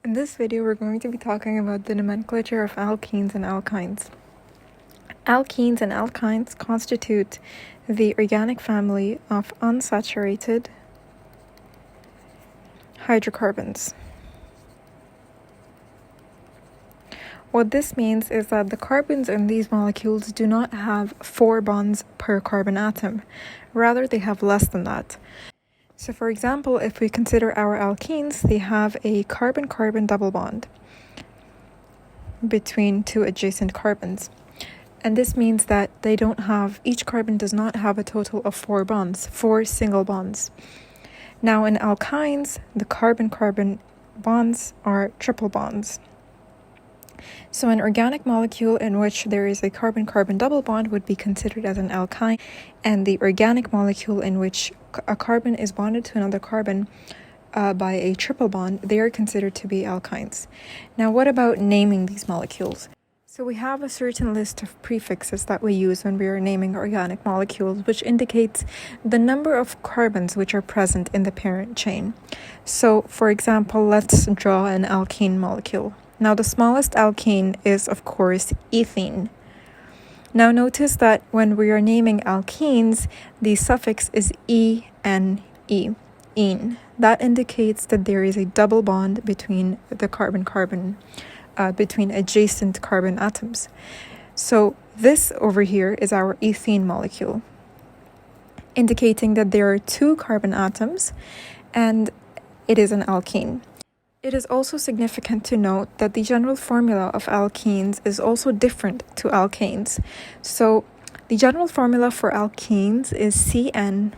In this video, we're going to be talking about the nomenclature of alkenes and alkynes. Alkenes and alkynes constitute the organic family of unsaturated hydrocarbons. What this means is that the carbons in these molecules do not have 4 bonds per carbon atom. Rather, they have less than that. So for example, if we consider our alkenes, they have a carbon-carbon double bond between 2 adjacent carbons. And this means that each carbon does not have a total of 4 bonds, 4 single bonds. Now in alkynes, the carbon-carbon bonds are triple bonds. So an organic molecule in which there is a carbon-carbon double bond would be considered as an alkyne, and the organic molecule in which a carbon is bonded to another carbon by a triple bond, they are considered to be alkynes. Now, what about naming these molecules? So we have a certain list of prefixes that we use when we are naming organic molecules, which indicates the number of carbons which are present in the parent chain. So, for example, let's draw an alkene molecule. Now, the smallest alkene is, of course, ethene. Now, notice that when we are naming alkenes, the suffix is ene, ene. That indicates that there is a double bond between the between adjacent carbon atoms. So this over here is our ethene molecule, indicating that there are 2 carbon atoms and it is an alkene. It is also significant to note that the general formula of alkenes is also different to alkanes. So the general formula for alkenes is CnH2n.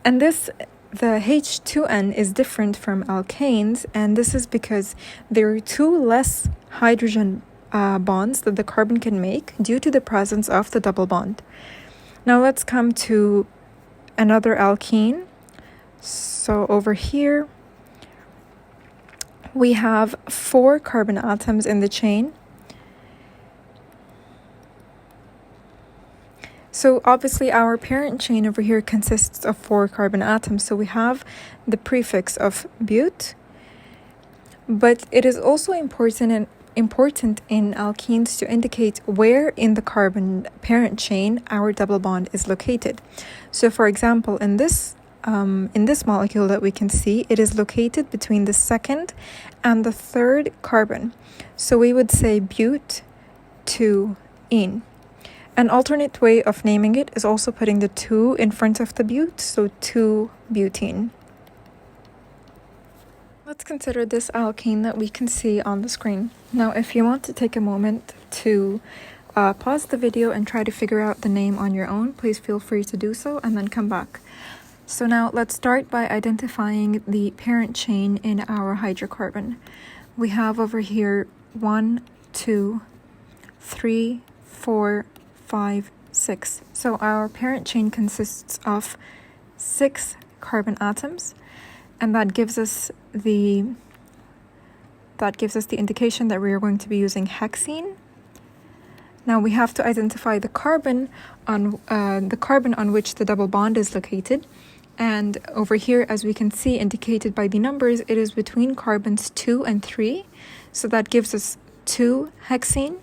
And the H2n is different from alkanes, and this is because there are 2 less hydrogen bonds that the carbon can make due to the presence of the double bond. Now let's come to another alkene. So over here, we have 4 carbon atoms in the chain. So obviously our parent chain over here consists of 4 carbon atoms. So we have the prefix of but, but it is also important in alkenes to indicate where in the carbon parent chain our double bond is located. So for example, in this molecule that we can see, it is located between the 2nd and the 3rd carbon. So we would say but to ene. An alternate way of naming it is also putting the 2 in front of the but, so 2-butene. Let's consider this alkene that we can see on the screen. Now, if you want to take a moment to pause the video and try to figure out the name on your own, please feel free to do so and then come back. So now let's start by identifying the parent chain in our hydrocarbon. We have over here 1, 2, 3, 4, 5, 6. So our parent chain consists of 6 carbon atoms, and that gives us the indication that we are going to be using hexene. Now we have to identify the carbon on which the double bond is located. And over here, as we can see, indicated by the numbers, it is between carbons 2 and 3. So that gives us 2-hexene.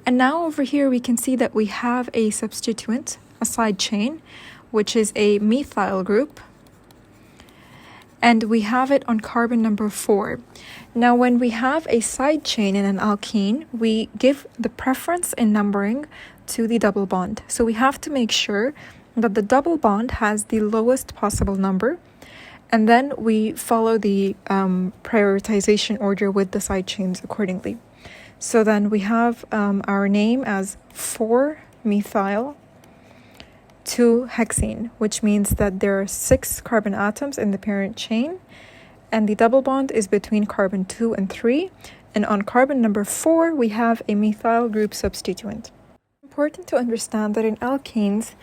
And now over here, we can see that we have a substituent, a side chain, which is a methyl group. And we have it on carbon number 4. Now, when we have a side chain in an alkene, we give the preference in numbering to the double bond. So we have to make sure that the double bond has the lowest possible number, and then we follow the prioritization order with the side chains accordingly. So then we have our name as 4-methyl 2-hexene, which means that there are 6 carbon atoms in the parent chain, and the double bond is between carbon 2 and 3, and on carbon number 4 we have a methyl group substituent. It's important to understand that in alkenes,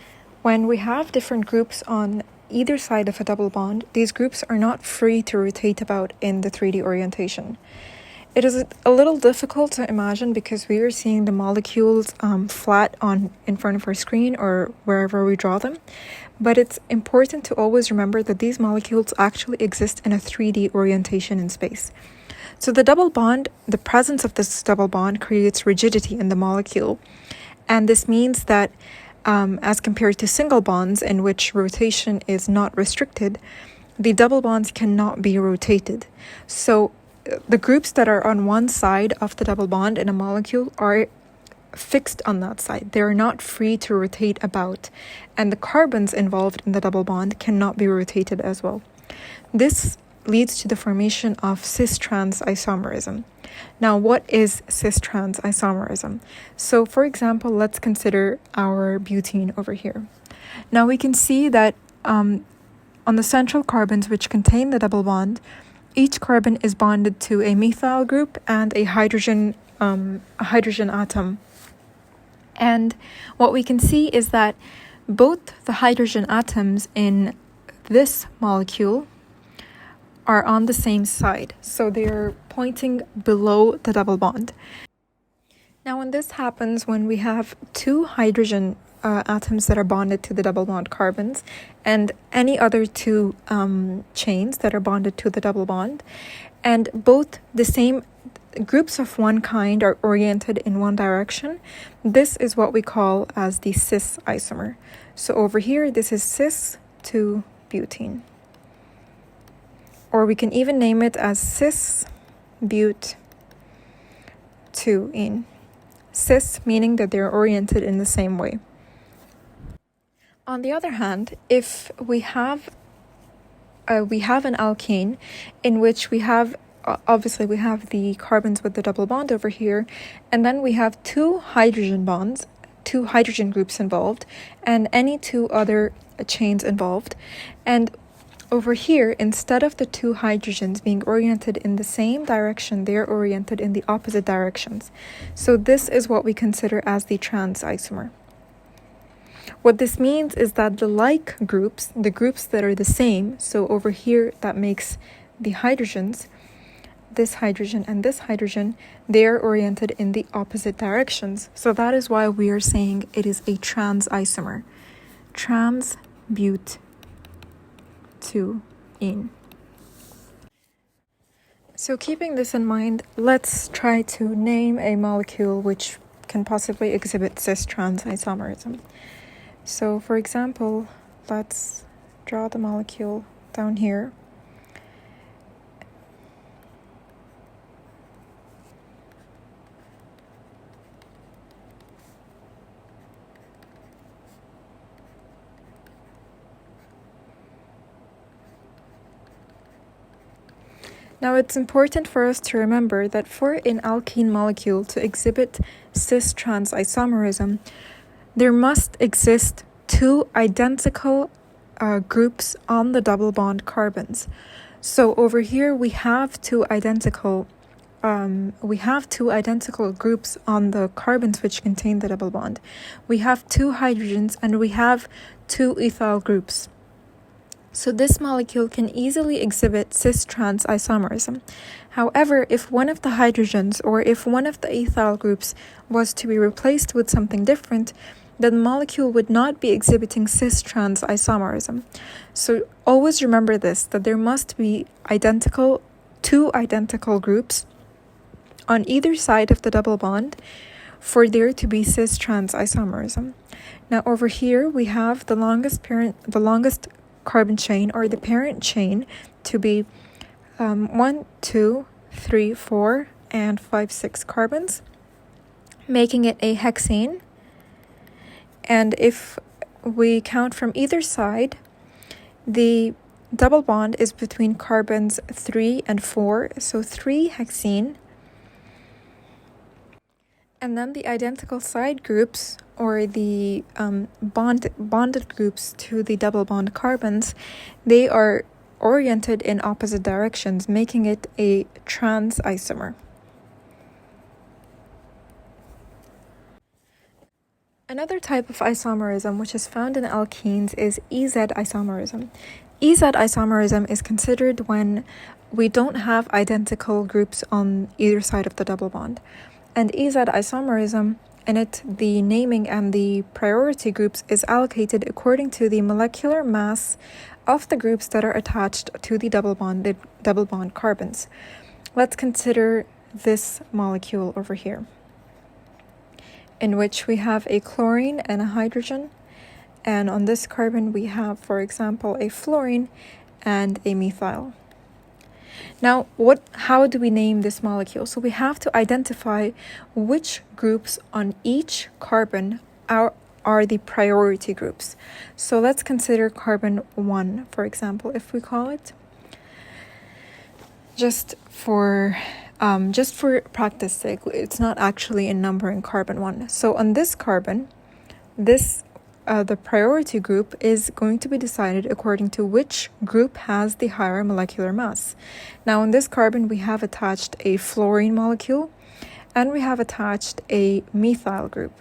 when we have different groups on either side of a double bond, these groups are not free to rotate about in the 3D orientation. It is a little difficult to imagine because we are seeing the molecules flat in front of our screen or wherever we draw them. But it's important to always remember that these molecules actually exist in a 3D orientation in space. So the double bond, the presence of this double bond creates rigidity in the molecule. And this means that as compared to single bonds in which rotation is not restricted, the double bonds cannot be rotated. So the groups that are on one side of the double bond in a molecule are fixed on that side. They are not free to rotate about, and the carbons involved in the double bond cannot be rotated as well. This leads to the formation of cis-trans isomerism. Now, what is cis-trans isomerism? So, for example, let's consider our butene over here. Now, we can see that on the central carbons which contain the double bond, each carbon is bonded to a methyl group and a hydrogen atom. And what we can see is that both the hydrogen atoms in this molecule are on the same side. So they're pointing below the double bond. Now, when this happens, when we have two hydrogen atoms that are bonded to the double bond carbons and any other two chains that are bonded to the double bond, and both the same groups of one kind are oriented in one direction, this is what we call as the cis isomer. So over here, this is cis to butene. Or we can even name it as cis but 2-ene. Cis meaning that they're oriented in the same way. On the other hand, if we have an alkane in which we have obviously we have the carbons with the double bond over here, and then we have two hydrogen bonds, two hydrogen groups involved, and any two other chains involved. And over here, instead of the two hydrogens being oriented in the same direction, they're oriented in the opposite directions. So this is what we consider as the trans isomer. What this means is that the like groups, the groups that are the same, so over here that makes the hydrogens, this hydrogen and this hydrogen, they are oriented in the opposite directions. So that is why we are saying it is a trans isomer. Trans but 2-ene. So keeping this in mind, let's try to name a molecule which can possibly exhibit cis-trans isomerism. So for example, let's draw the molecule down here. Now, it's important for us to remember that for an alkene molecule to exhibit cis-trans isomerism, there must exist two identical groups on the double bond carbons. So over here we have two identical groups on the carbons which contain the double bond. We have two hydrogens and we have two ethyl groups. So this molecule can easily exhibit cis-trans isomerism. However, if one of the hydrogens or if one of the ethyl groups was to be replaced with something different, then the molecule would not be exhibiting cis-trans isomerism. So always remember this, that there must be two identical groups on either side of the double bond for there to be cis-trans isomerism. Now over here we have the longest carbon chain or the parent chain to be 1, 2, 3, 4, and 5, 6 carbons, making it a hexane. And if we count from either side, the double bond is between carbons 3 and 4, so 3 hexene. And then the identical side groups, or the bonded groups to the double bond carbons, they are oriented in opposite directions, making it a trans isomer. Another type of isomerism which is found in alkenes is EZ isomerism. EZ isomerism is considered when we don't have identical groups on either side of the double bond. And EZ isomerism, in it, the naming and the priority groups is allocated according to the molecular mass of the groups that are attached to the double bond carbons. Let's consider this molecule over here, in which we have a chlorine and a hydrogen, and on this carbon we have, for example, a fluorine and a methyl. Now, how do we name this molecule? So we have to identify which groups on each carbon are the priority groups. So let's consider carbon 1, for example, if we call it. Just for practice sake, it's not actually in numbering carbon 1. So on this carbon, the priority group is going to be decided according to which group has the higher molecular mass. Now, on this carbon, we have attached a fluorine molecule, and we have attached a methyl group.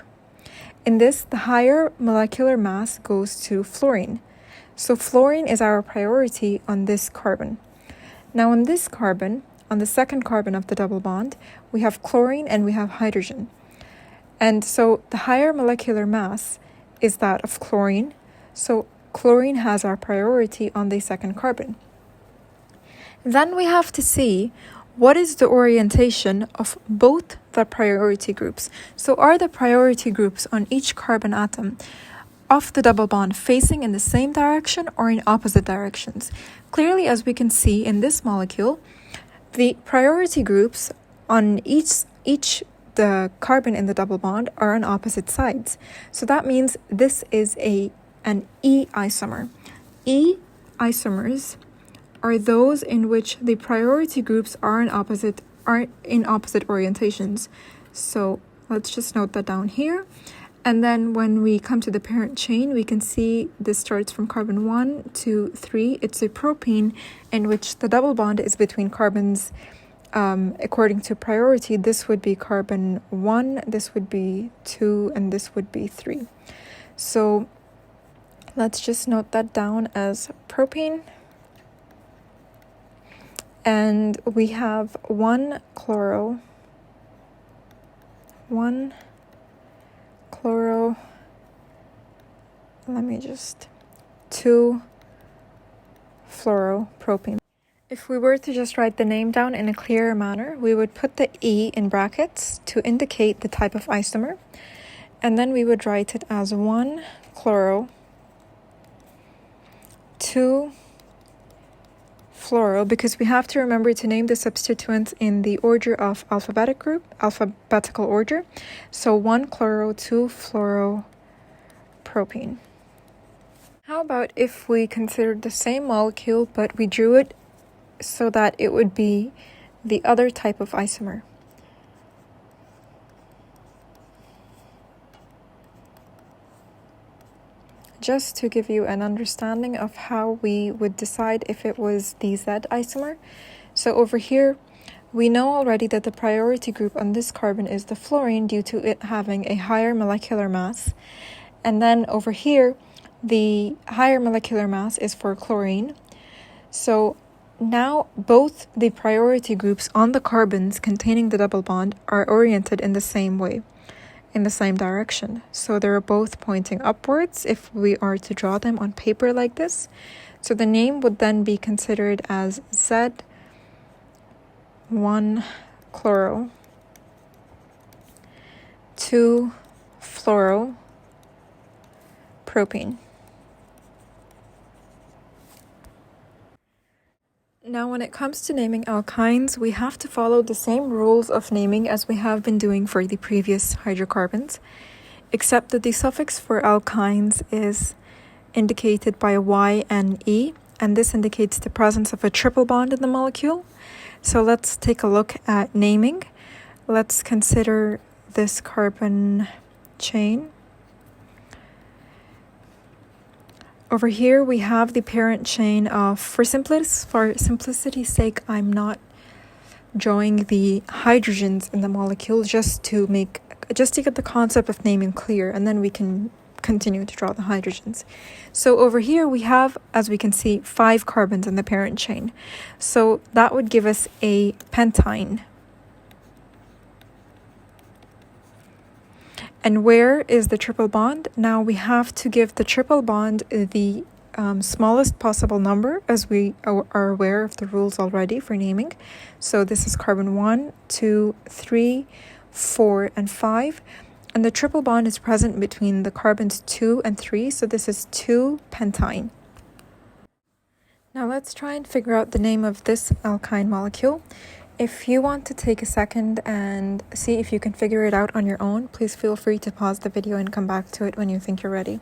In this, the higher molecular mass goes to fluorine. So fluorine is our priority on this carbon. Now, on this carbon, on the second carbon of the double bond, we have chlorine and we have hydrogen. And so the higher molecular mass is that of chlorine. So chlorine has our priority on the second carbon. Then we have to see what is the orientation of both the priority groups. So are the priority groups on each carbon atom of the double bond facing in the same direction or in opposite directions? Clearly, as we can see in this molecule, the priority groups on each the carbon in the double bond are on opposite sides. So that means this is an E isomer. E isomers are those in which the priority groups are in opposite orientations. So let's just note that down here. And then when we come to the parent chain, we can see this starts from carbon 1 to 3. It's a propene in which the double bond is between carbons according to priority. This would be carbon 1, this would be 2, and this would be 3. So let's just note that down as propene. And we have 1 chloro, 2 fluoropropene. If we were to just write the name down in a clearer manner, we would put the E in brackets to indicate the type of isomer, and then we would write it as 1 chloro, 2 fluoro, because we have to remember to name the substituents in the order of alphabetical order. So 1 chloro, 2 fluoropropene. How about if we considered the same molecule, but we drew it so that it would be the other type of isomer? Just to give you an understanding of how we would decide if it was the Z isomer. So over here, we know already that the priority group on this carbon is the fluorine due to it having a higher molecular mass. And then over here, the higher molecular mass is for chlorine. So now both the priority groups on the carbons containing the double bond are oriented in the same way, in the same direction. So they're both pointing upwards if we are to draw them on paper like this. So the name would then be considered as Z1 chloro, 2 fluoropropene. Now, when it comes to naming alkynes, we have to follow the same rules of naming as we have been doing for the previous hydrocarbons, except that the suffix for alkynes is indicated by Y and E, and this indicates the presence of a triple bond in the molecule. So let's take a look at naming. Let's consider this carbon chain. Over here, we have the parent chain of, for simplicity's sake, I'm not drawing the hydrogens in the molecule just to get the concept of naming clear, and then we can continue to draw the hydrogens. So over here we have, as we can see, 5 carbons in the parent chain. So that would give us a pentyne. And where is the triple bond? Now we have to give the triple bond the smallest possible number, as we are aware of the rules already for naming. So this is carbon 1, 2, 3, 4, and 5. And the triple bond is present between the carbons 2 and 3, so this is 2-pentyne. Now let's try and figure out the name of this alkyne molecule. If you want to take a second and see if you can figure it out on your own, please feel free to pause the video and come back to it when you think you're ready.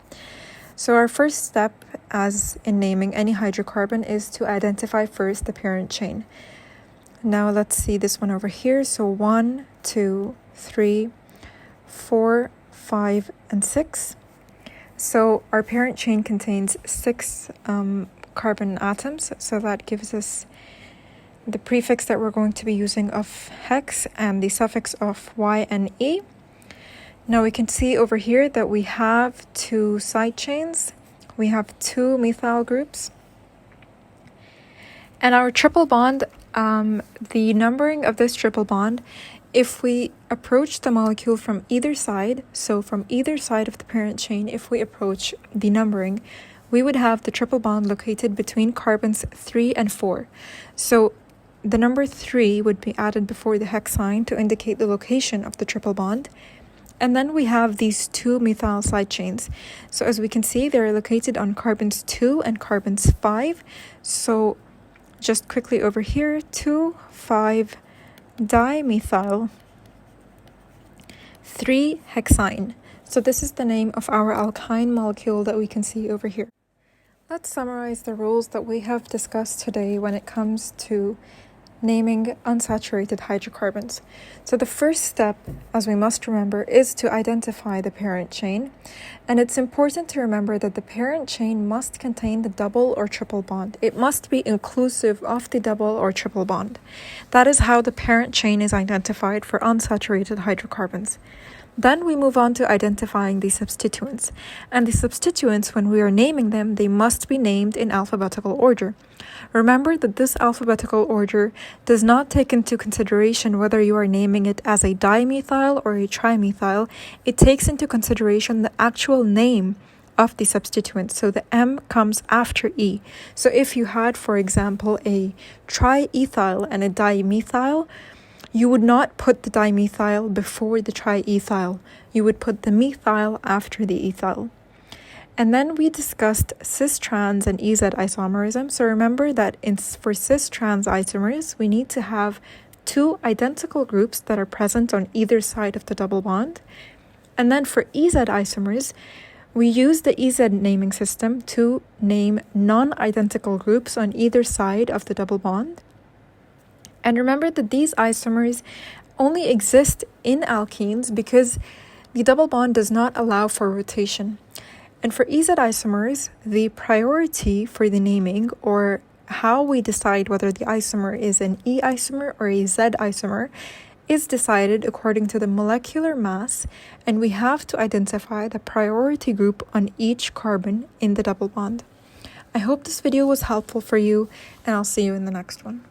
So our first step, as in naming any hydrocarbon, is to identify first the parent chain. Now let's see this one over here. So 1, 2, 3, 4, 5, and 6. So our parent chain contains 6 carbon atoms, so that gives us the prefix that we're going to be using of hex and the suffix of Y and E. Now we can see over here that we have 2 side chains. We have 2 methyl groups. And our triple bond, the numbering of this triple bond, if we approach the molecule from either side, so from either side of the parent chain, if we approach the numbering, we would have the triple bond located between carbons 3 and 4. So the number 3 would be added before the hex sign to indicate the location of the triple bond. And then we have these 2 methyl side chains. So as we can see, they're located on carbons 2 and carbons 5. So just quickly over here, 2,5-dimethyl, 3-hexyne. So this is the name of our alkyne molecule that we can see over here. Let's summarize the rules that we have discussed today when it comes to naming unsaturated hydrocarbons. So the first step, as we must remember, is to identify the parent chain. And it's important to remember that the parent chain must contain the double or triple bond. It must be inclusive of the double or triple bond. That is how the parent chain is identified for unsaturated hydrocarbons. Then we move on to identifying the substituents. And the substituents, when we are naming them, they must be named in alphabetical order. Remember that this alphabetical order does not take into consideration whether you are naming it as a dimethyl or a trimethyl. It takes into consideration the actual name of the substituent. So the M comes after E. So if you had, for example, a triethyl and a dimethyl, you would not put the dimethyl before the triethyl. You would put the methyl after the ethyl. And then we discussed cis-trans and EZ isomerism. So remember that for cis-trans isomers, we need to have 2 identical groups that are present on either side of the double bond. And then for EZ isomers, we use the EZ naming system to name non-identical groups on either side of the double bond. And remember that these isomers only exist in alkenes because the double bond does not allow for rotation. And for EZ isomers, the priority for the naming, or how we decide whether the isomer is an E isomer or a Z isomer, is decided according to the molecular mass, and we have to identify the priority group on each carbon in the double bond. I hope this video was helpful for you, and I'll see you in the next one.